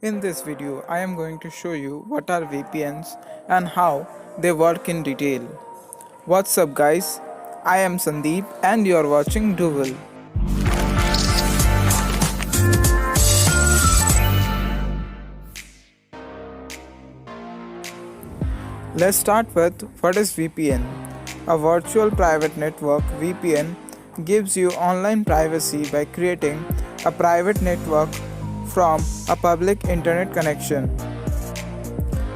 In this video, I am going to show you what are VPNs and how they work in detail. What's up guys? I am Sandeep and you are watching Duvel. Let's start with what is VPN. A virtual private network VPN gives you online privacy by creating a private network from a public internet connection.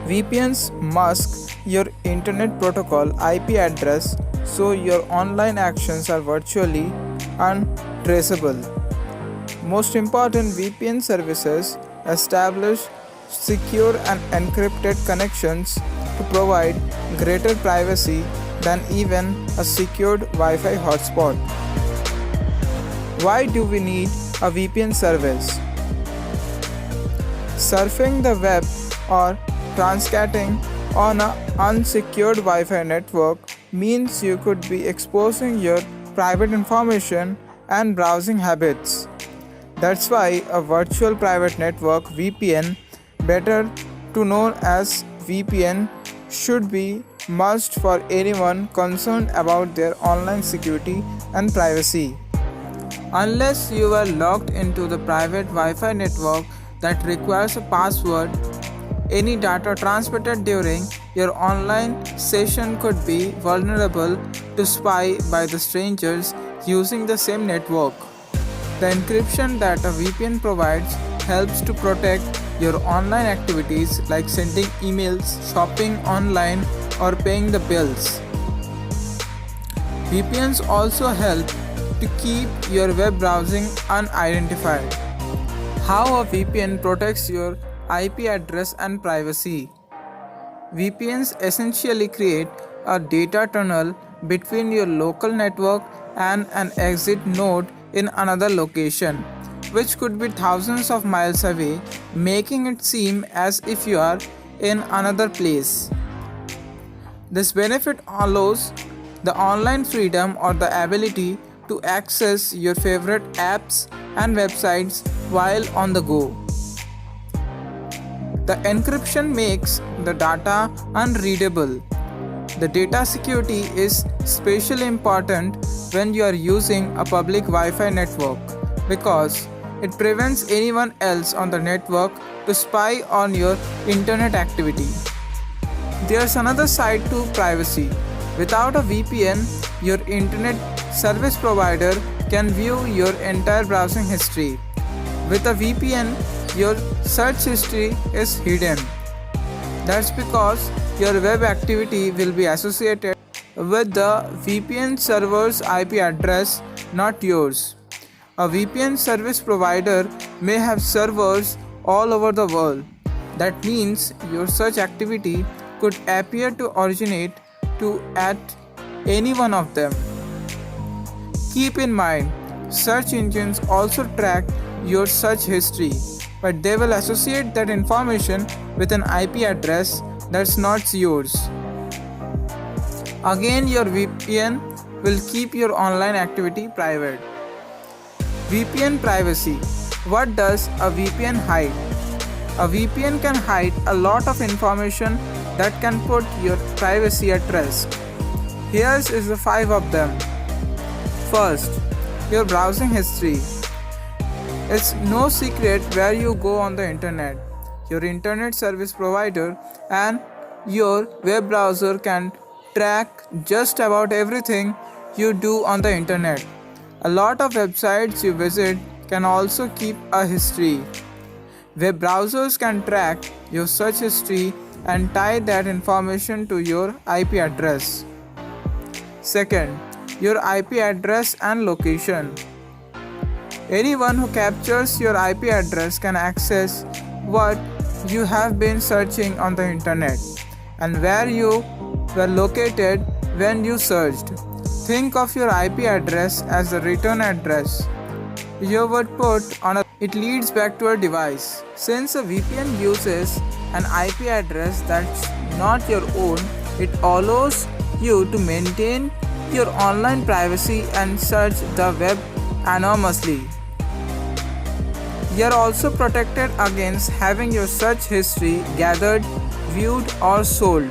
VPNs mask your internet protocol IP address so your online actions are virtually untraceable. Most important, VPN services establish secure and encrypted connections to provide greater privacy than even a secured Wi-Fi hotspot. Why do we need a VPN service? Surfing the web or transcatting on an unsecured Wi-Fi network means you could be exposing your private information and browsing habits. That's why a virtual private network VPN, better to known as VPN, should be must for anyone concerned about their online security and privacy. Unless you are logged into the private Wi-Fi network that requires a password, any data transmitted during your online session could be vulnerable to spy by the strangers using the same network. The encryption that a VPN provides helps to protect your online activities like sending emails, shopping online, or paying the bills. VPNs also help to keep your web browsing unidentified. How a VPN protects your IP address and privacy. VPNs essentially create a data tunnel between your local network and an exit node in another location, which could be thousands of miles away, making it seem as if you are in another place. This benefit allows the online freedom or the ability to access your favorite apps and websites while on the go. The encryption makes the data unreadable. The data security is especially important when you are using a public Wi-Fi network because it prevents anyone else on the network to spy on your internet activity. There's another side to privacy. Without a VPN, your internet service provider can view your entire browsing history. With a VPN, your search history is hidden. That's because your web activity will be associated with the VPN server's IP address, not yours. A VPN service provider may have servers all over the world. That means your search activity could appear to originate at any one of them. Keep in mind, search engines also track your search history, but they will associate that information with an IP address that's not yours. Again, your VPN will keep your online activity private. VPN privacy. What does a VPN hide? A VPN can hide a lot of information that can put your privacy at risk. Here is the 5 of them. First, your browsing history. It's no secret where you go on the internet. Your internet service provider and your web browser can track just about everything you do on the internet. A lot of websites you visit can also keep a history. Web browsers can track your search history and tie that information to your IP address. Second, your IP address and location. Anyone who captures your IP address can access what you have been searching on the internet and where you were located when you searched. Think of your IP address as the return address you would put on it leads back to a device. Since a VPN uses an IP address that's not your own, it allows you to maintain your online privacy and search the web anonymously. You are also protected against having your search history gathered, viewed, or sold.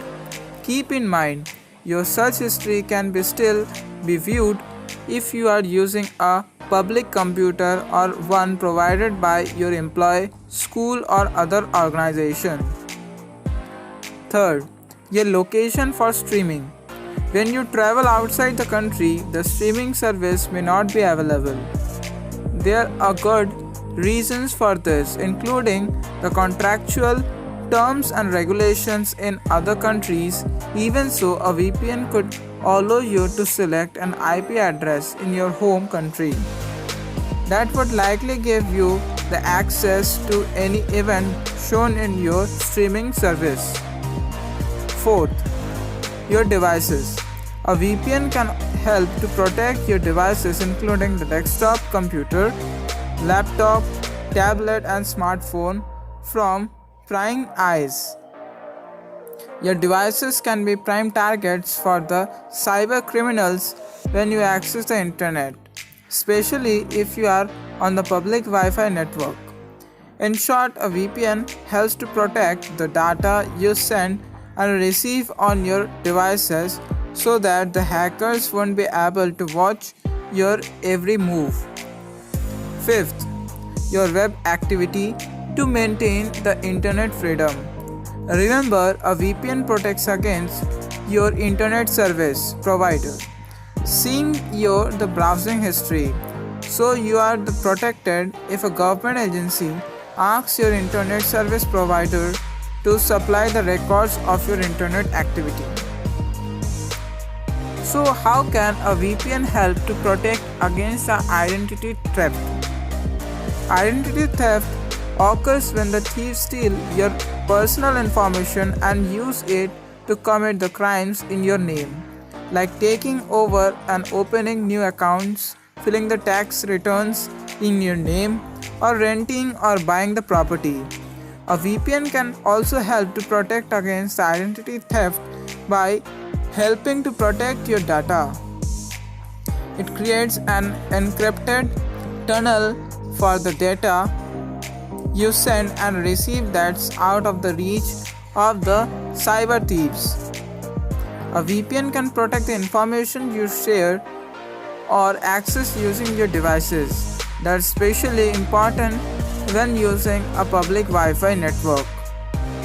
Keep in mind, your search history can still be viewed if you are using a public computer or one provided by your employer, school, or other organization. Third, your location for streaming. When you travel outside the country, the streaming service may not be available. There are good reasons for this, including the contractual terms and regulations in other countries. Even so, a VPN could allow you to select an IP address in your home country that would likely give you the access to any event shown in your streaming service. Fourth, your devices. A VPN can help to protect your devices, including the desktop computer, laptop, tablet, and smartphone, from prying eyes. Your devices can be prime targets for the cyber criminals when you access the internet, especially if you are on the public Wi-Fi network. In short, a VPN helps to protect the data you send and receive on your devices so that the hackers won't be able to watch your every move. Fifth, your web activity to maintain the internet freedom. Remember, a VPN protects against your internet service provider seeing the browsing history, so you are protected if a government agency asks your internet service provider to supply the records of your internet activity. So, how can a VPN help to protect against the identity theft? Identity theft occurs when the thieves steal your personal information and use it to commit the crimes in your name, like taking over and opening new accounts, filling the tax returns in your name, or renting or buying the property. A VPN can also help to protect against identity theft by helping to protect your data. It creates an encrypted tunnel for the data you send and receive that's out of the reach of the cyber thieves. A VPN can protect the information you share or access using your devices. That's especially important when using a public Wi-Fi network,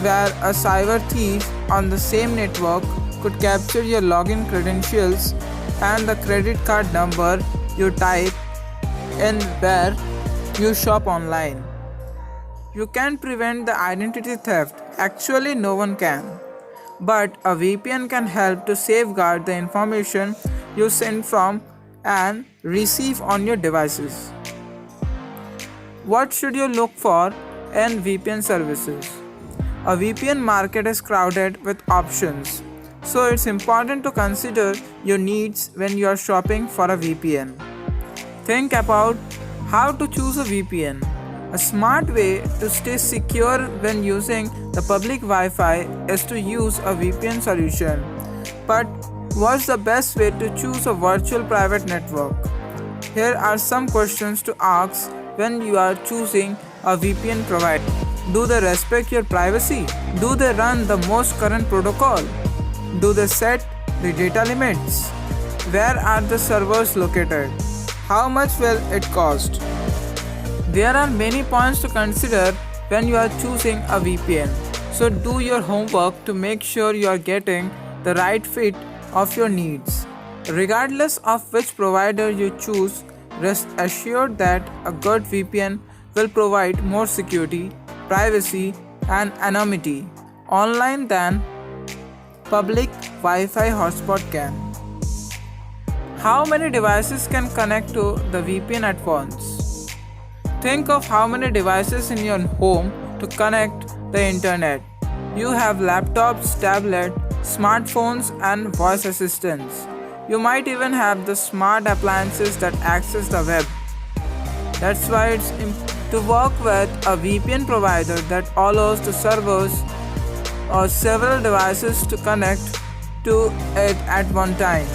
where a cyber thief on the same network could capture your login credentials and the credit card number you type in where you shop online. You can prevent the identity theft. Actually, no one can. But a VPN can help to safeguard the information you send from and receive on your devices. What should you look for in VPN services? A VPN market is crowded with options, so it's important to consider your needs when you are shopping for a VPN. Think about how to choose a VPN. A smart way to stay secure when using the public Wi-Fi is to use a VPN solution. But what's the best way to choose a virtual private network? Here are some questions to ask when you are choosing a VPN provider. Do they respect your privacy? Do they run the most current protocol? Do they set the data limits? Where are the servers located? How much will it cost? There are many points to consider when you are choosing a VPN, so do your homework to make sure you are getting the right fit of your needs. Regardless of which provider you choose, rest assured that a good VPN will provide more security, privacy, and anonymity online than public Wi-Fi hotspot can. How many devices can connect to the VPN at once? Think of how many devices in your home to connect the internet. You have laptops, tablets, smartphones, and voice assistants. You might even have the smart appliances that access the web. That's why it's to work with a VPN provider that allows the servers or several devices to connect to it at one time.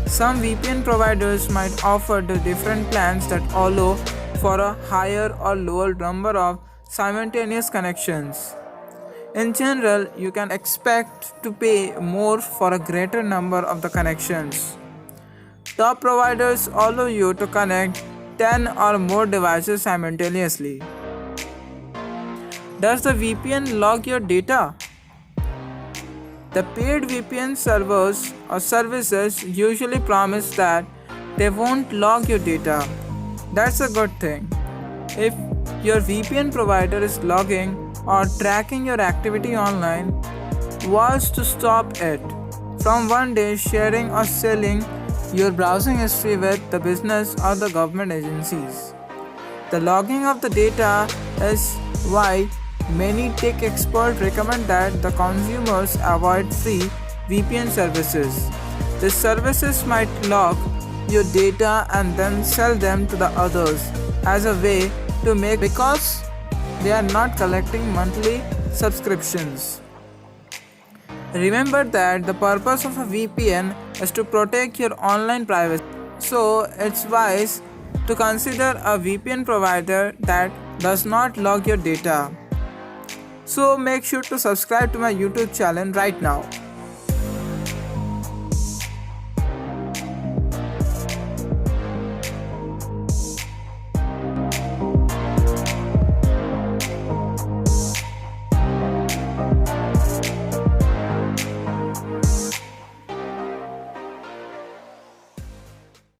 Some VPN providers might offer the different plans that allow for a higher or lower number of simultaneous connections. In general, you can expect to pay more for a greater number of the connections. Top providers allow you to connect 10 or more devices simultaneously. Does the VPN log your data? The paid VPN servers or services usually promise that they won't log your data. That's a good thing. If your VPN provider is logging or tracking your activity online, what's to stop it from one day sharing or selling your browsing history with the business or the government agencies? The logging of the data is why many tech experts recommend that the consumers avoid free VPN services. These services might log your data and then sell them to the others as a way to make because they are not collecting monthly subscriptions. Remember that the purpose of a VPN is to protect your online privacy. So it's wise to consider a VPN provider that does not log your data. So make sure to subscribe to my YouTube channel right now.